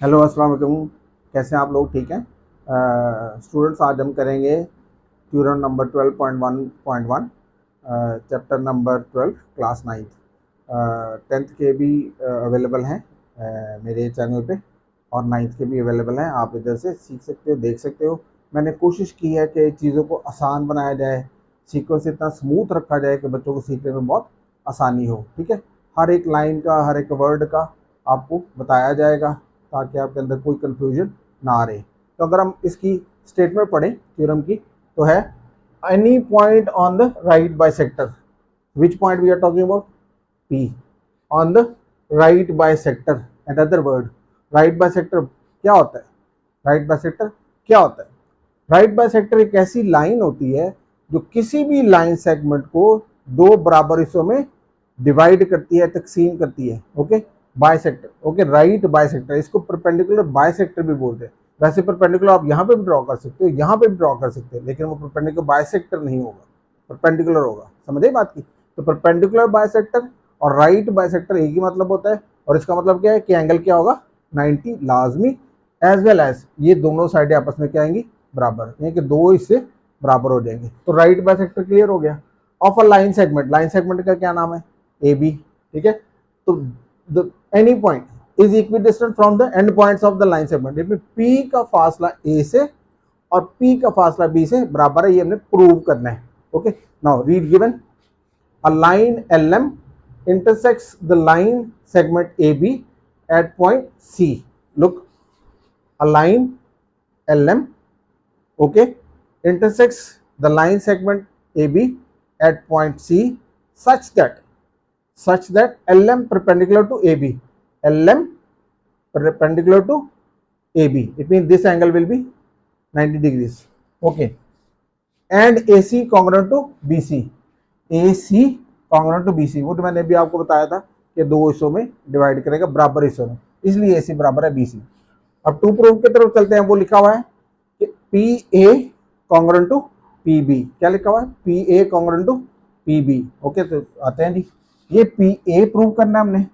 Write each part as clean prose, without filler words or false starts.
Hello अस्सलाम वालेकुम। कैसे हैं आप लोग? ठीक हैं स्टूडेंट्स? आज हम करेंगे tutorial number 12.1.1 chapter number 12 class 9th 10th के भी अवेलेबल हैं मेरे चैनल पे, और 9th के भी अवेलेबल हैं। आप इधर से सीख सकते हो, देख सकते हो। मैंने कोशिश की है कि चीज़ों को आसान बनाया जाए, सीक्वेंस इतना स्मूथ रखा जाए कि बच्चों को सीखने में बहुत आसानी हो। ठीक है, हर एक लाइन का, हर एक वर्ड का आपको बताया जाएगा ताकि आपके अंदर कोई कंफ्यूजन ना आ रहे। तो अगर हम इसकी स्टेटमेंट पढ़ें थ्योरम की, तो है any point on the right bisector. Which point we are talking about? P on the right bisector. Another word, right bisector क्या होता है? राइट बाइसेक्टर क्या होता है? राइट बाइसेक्टर एक ऐसी लाइन होती है जो किसी भी लाइन सेगमेंट को दो बराबर हिस्सों में डिवाइड करती है, तकसीम करती है। Okay, bisector. Okay, right bisector, इसको परपेंडिकुलर बाइसेक्टर भी बोलते हैं। वैसे परपेंडिकुलर आप यहाँ पे भी ड्रॉ कर सकते हो, यहाँ पे भी ड्रॉ कर सकते हो, लेकिन वो परपेंडिकुलर बाइसेक्टर नहीं होगा, परपेंडिकुलर होगा। समझे बात की? तो परपेंडिकुलर बाइसेक्टर और राइट बाइसेक्टर एक ही मतलब होता है, और इसका मतलब क्या है कि एंगल क्या होगा? 90 लाजमी, एज वेल एज ये दोनों साइडें आपस में क्या आएंगी? बराबर, यानी कि दो इससे बराबर हो जाएंगे। तो राइट बाइसेक्टर क्लियर हो गया। Of a line segment, line segment का क्या नाम है? A B. ठीक है, तो any point is equidistant from the end points of the line segment. इसमें पी का फासला ए से और पी का फासला बी से बराबर है, ये हमने प्रूव करना है। Okay, now read given a line LM intersects the line segment AB at point C. Look, a line LM, okay, intersects the line segment AB at point C such that LM perpendicular to AB. LM perpendicular to AB. It means this angle will be 90 degrees. Okay, and AC congruent to BC. AC congruent to BC, वो तो मैंने भी आपको बताया था कि दो हिस्सों में डिवाइड करेगा, बराबर हिस्सों में, इसलिए AC बराबर है BC। अब टू प्रूफ की तरफ चलते हैं। वो लिखा हुआ है कि PA कॉन्ग्रुएंट टू PB। क्या लिखा हुआ है? PA congruent to PB। Okay, तो आते हैं जी। ये PA प्रूव करना है हमने,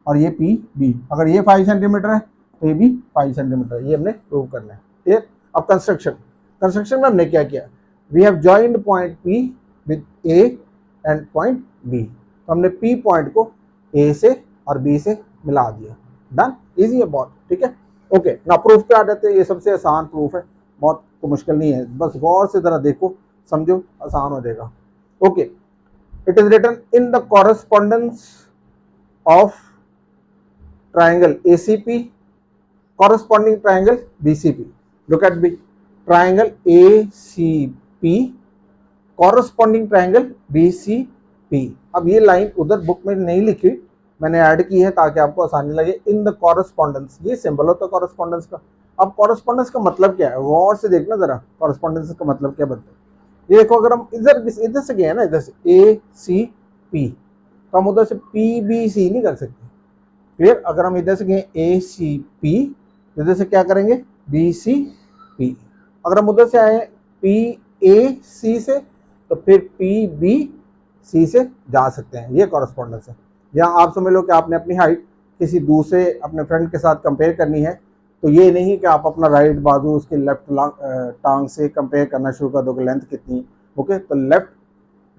और ये PB। अगर ये 5 सेंटीमीटर है तो ये भी 5 सेंटीमीटर है, ये हमने प्रूव करना है। ठीक। अब कंस्ट्रक्शन में हमने क्या किया? We have joined point P with A and point B। तो हमने P पॉइंट को A से और B से मिला दिया। डन, इजी है बहुत। ठीक है, ओके। ना प्रूफ पे आ जाते हैं। ये सबसे आसान प्रूफ है, बहुत तो मुश्किल नहीं है, बस गौर से जरा देखो, समझो, आसान हो जाएगा। Okay, it is written in the correspondence of triangle ACP corresponding triangle BCP. Look at B, triangle ACP corresponding triangle BCP। अब ये लाइन उधर बुक में नहीं लिखी, मैंने ऐड की है ताकि आपको आसानी लगे। इन द कॉरेस्पॉन्डेंस, ये सिंबल होता है कॉरेस्पॉन्डेंस का। अब कॉरेस्पॉन्डेंस का मतलब क्या है, गौर से देखना जरा, कॉरेस्पॉन्डेंस का मतलब क्या बनता है। ये देखो, अगर हम इधर से गए ना, इधर से ACP, तो हम उधर से PBC नहीं कर सकते। फिर अगर हम इधर से गए ACP, इधर से क्या करेंगे? BCP। अगर हम उधर से आए PAC से, तो फिर PBC से जा सकते हैं। ये कॉरेस्पॉन्डेंस है। या आप समझ लो कि आपने अपनी हाइट किसी दूसरे अपने फ्रेंड के साथ कंपेयर करनी है, तो ये नहीं कि आप अपना राइट बाजू उसके लेफ्ट टांग से कंपेयर करना शुरू कर दोगे, लेंथ कितनी। ओके, तो लेफ्ट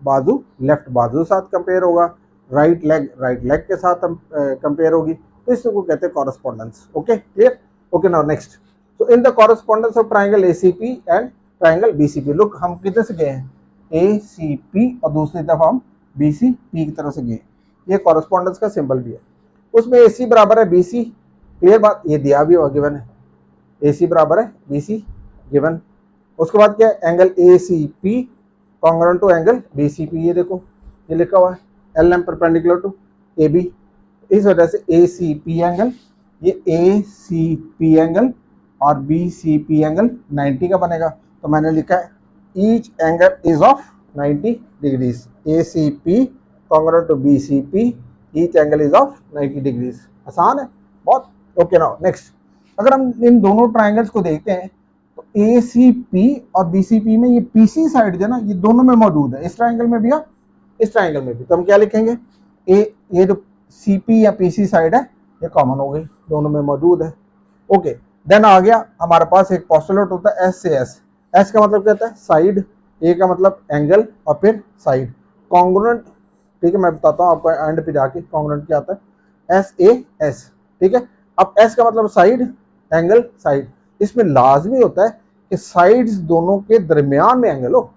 बाजू के साथ कंपेयर होगा, राइट लेग के साथ कंपेयर होगी, तो इसको कहते हैं correspondence. Okay, clear? Okay, now next. तो in the correspondence of triangle ACP and triangle BCP। Look, हम किधर से गए हैं? ACP, और दूसरी तरफ हम BCP की तरफ से गए। ये कॉरेस्पॉन्डेंस का सिंबल भी है। उसमें AC बराबर है BC, क्लियर बात, ये दिया भी हुआ, गिवन है। AC बराबर है BC, गिवन। उसके बाद क्या है? Angle ACP congruent to angle BCP। ये देखो, ये लिखा हुआ है LM परपेंडिकुलर टू AB। इस वजह से ACP एंगल, ये ACP एंगल और BCP एंगल 90 का बनेगा। तो मैंने लिखा है each angle is of 90 degrees. ACP congruent to BCP, each angle is of 90 degrees. आसान है बहुत। Okay, now next. अगर हम इन दोनों ट्राइंगल्स को देखते हैं, तो ACP और BCP में ये PC साइड जो ना, ये दोनों में मौजूद है, इस ट्राइंगल में भी और इस ट्राइंगल में भी। तो हम क्या लिखेंगे? ये जो CP या PC साइड है, ये कॉमन हो गई, दोनों में मौजूद है। ओके, देन आ गया हमारे पास एक पोस्टुलेट होता है एस से एस। एस का मतलब क्या होता है? साइड, ए का मतलब एंगल और फिर साइड। कॉन्ग्रुएंट, ठीक है, मैं बताता हूँ आपको एंड पे जाके कॉन्ग्रुएंट क्या आता है। एस ए एस, ठीक है। अब एस का मतलब साइड, एंगल, साइड। इसमें लाजमी होता है कि साइड्स दोनों के दरमियान में एंगल हो।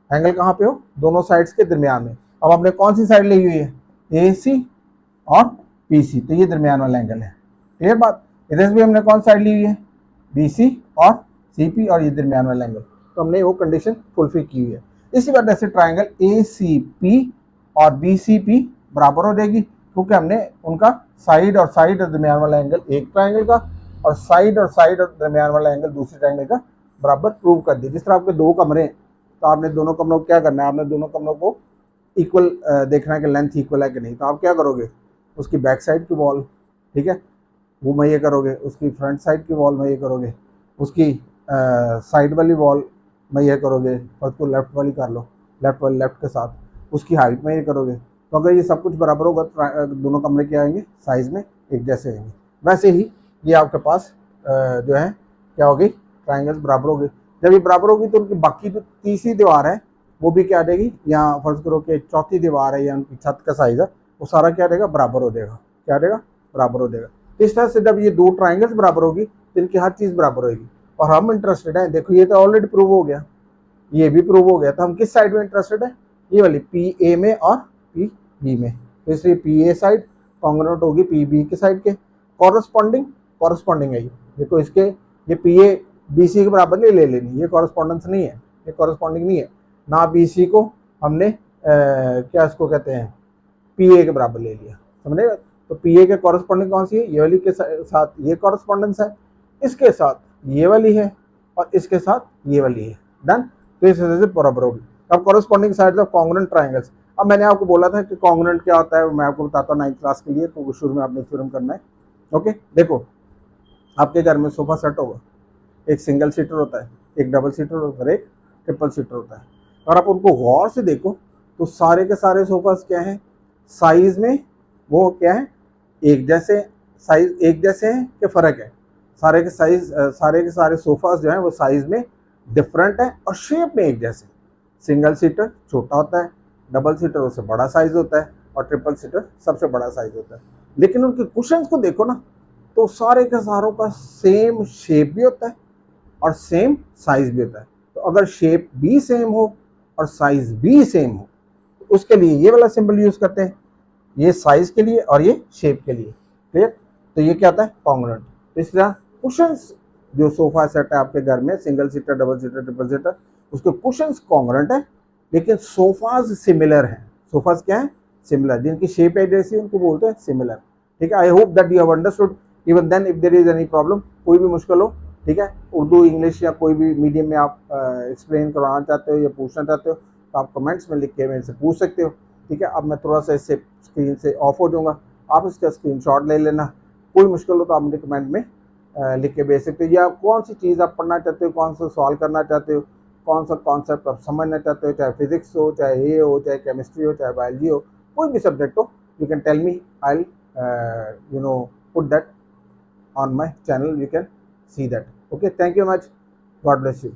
एंगल कहाँ पे हो? दोनों साइड्स के दरमियान में। अब आपने कौन सी साइड ली हुई है? ए सी और पी सी, तो ये दरमियान वाला एंगल है। क्लियर बात? इधर भी हमने कौन साइड ली हुई है? बी सी और सी पी, और ये दरमियान वाला एंगल, तो हमने वो कंडीशन फुलफिल की हुई है। इसी वजह से ट्राइंगल ए सी पी और बी सी पी बराबर हो जाएगी, क्योंकि हमने उनका साइड और दरमियान वाला एंगल एक ट्राइंगल का और साइड और दरमियान वाला एंगल दूसरे ट्राइंगल का बराबर प्रूव कर दिया। जिस तरह आपके दो कमरे हैं, तो आपने दोनों कमरों को क्या करना है? आपने दोनों कमरों को इक्वल देखना है कि लेंथ इक्वल है कि नहीं। तो आप क्या करोगे? उसकी बैक साइड की वॉल, ठीक है, वो मुहैया करोगे, उसकी फ्रंट साइड की वॉल मुहैया करोगे, उसकी साइड वाली वॉल मुहैया करोगे, और उसको लेफ्ट वाली कर लो, लेफ्ट वाली लेफ्ट के साथ उसकी हाइट मुहैया करोगे। तो अगर ये सब कुछ बराबर होगा तो दोनों कमरे क्या आएंगे? साइज में एक जैसे आएंगे। वैसे ही ये आपके पास जो है क्या होगी? ट्राइंगल्स बराबर होगी। जब ये बराबर होगी तो उनकी बाकी जो तीसरी दीवार है वो भी क्या आ जाएगी? यहाँ फर्ज करो कि चौथी दीवार है या उनकी छत का साइज है, वो सारा क्या रहेगा? बराबर हो जाएगा। क्या रहेगा? बराबर हो जाएगा। इस तरह से जब ये दो ट्राइंगल्स बराबर होगी तो इनकी हर चीज बराबर होगी। और हम इंटरेस्टेड हैं, देखो ये तो ऑलरेडी प्रूव हो गया, ये भी प्रूव हो गया, तो हम किस साइड में इंटरेस्टेड है? ये वाली पी ए में और पी बी में। तो इसलिए पी ए साइड कॉन्ग्रुएंट होगी पी बी के साइड के कॉरस्पॉन्डिंग है। ये देखो, इसके ये पी ए बी सी के बराबर नहीं ले लेनी, ये कॉरस्पॉन्डेंस नहीं है, ये कॉरस्पॉन्डिंग नहीं है ना। बी सी को हमने क्या इसको कहते हैं? पी ए के बराबर ले लिया, समझे? तो पी ए के कॉरस्पॉन्डिंग कौन सी है? ये वाली के साथ ये कॉरस्पॉन्डेंस है, इसके साथ ये वाली है, और इसके साथ ये वाली है। डन। तो इस वजह से बराबर होगी। अब corresponding sides of congruent triangles. अब मैंने आपको बोला था कि कॉन्ग्रुएंट क्या होता है, मैं आपको बताता हूँ 9th क्लास के लिए, तो शुरू में आपने थ्योरम करना है। ओके, देखो, आपके घर में सोफा सेट होगा, एक सिंगल सीटर होता है, एक डबल सीटर होता है, एक ट्रिपल सीटर होता है। और आप उनको गौर से देखो तो सारे के सारे सोफास क्या हैं? साइज में वो क्या है? एक जैसे, साइज एक जैसे हैं कि फर्क है? सारे के साइज, सारे के सारे सोफास जो हैं वो साइज में डिफरेंट है और शेप में एक जैसे। सिंगल सीटर छोटा होता है, डबल सीटर उससे बड़ा साइज होता है, और ट्रिपल सीटर सबसे बड़ा साइज होता है। लेकिन उनके कुशंस को देखो ना, तो सारे के सारों का सेम शेप भी होता है और सेम साइज भी होता है। तो अगर शेप भी सेम हो और साइज भी सेम हो, तो उसके लिए ये वाला सिंबल यूज करते हैं, ये साइज के लिए और ये शेप के लिए। क्लियर? तो ये क्या होता है? कॉन्ग्रुएंट। तो इस तरह कुशंस, जो सोफा सेट है आपके घर में, single seater, double seater, triple seater, उसके कुशंस कॉन्ग्रुएंट है, लेकिन सोफाज सिमिलर हैं। सोफाज क्या है? सिमिलर। जिनकी शेप है जैसी उनको बोलते हैं सिमिलर। ठीक है, I hope that you have understood. Even then if there is any problem, कोई भी मुश्किल हो, ठीक है, उर्दू, इंग्लिश या कोई भी मीडियम में आप एक्सप्लेन करवाना चाहते हो या पूछना चाहते हो, तो आप कमेंट्स में लिख के मेरे से पूछ सकते हो। ठीक है, अब मैं थोड़ा सा इससे स्क्रीन से ऑफ हो जाऊंगा, आप इसका स्क्रीनशॉट ले लेना। कोई मुश्किल हो तो आप मुझे कमेंट में लिख के भेज सकते हो, या कौन सी चीज़ आप पढ़ना चाहते हो, कौन सा सवाल करना चाहते हो, कौन सा कॉन्सेप्ट आप समझना चाहते हो, चाहे फिजिक्स हो, चाहे ये हो, चाहे केमिस्ट्री हो, चाहे बायोलॉजी हो, कोई भी सब्जेक्ट हो, you can tell me, I put that on my channel, you can see that. Okay, thank you much, god bless you.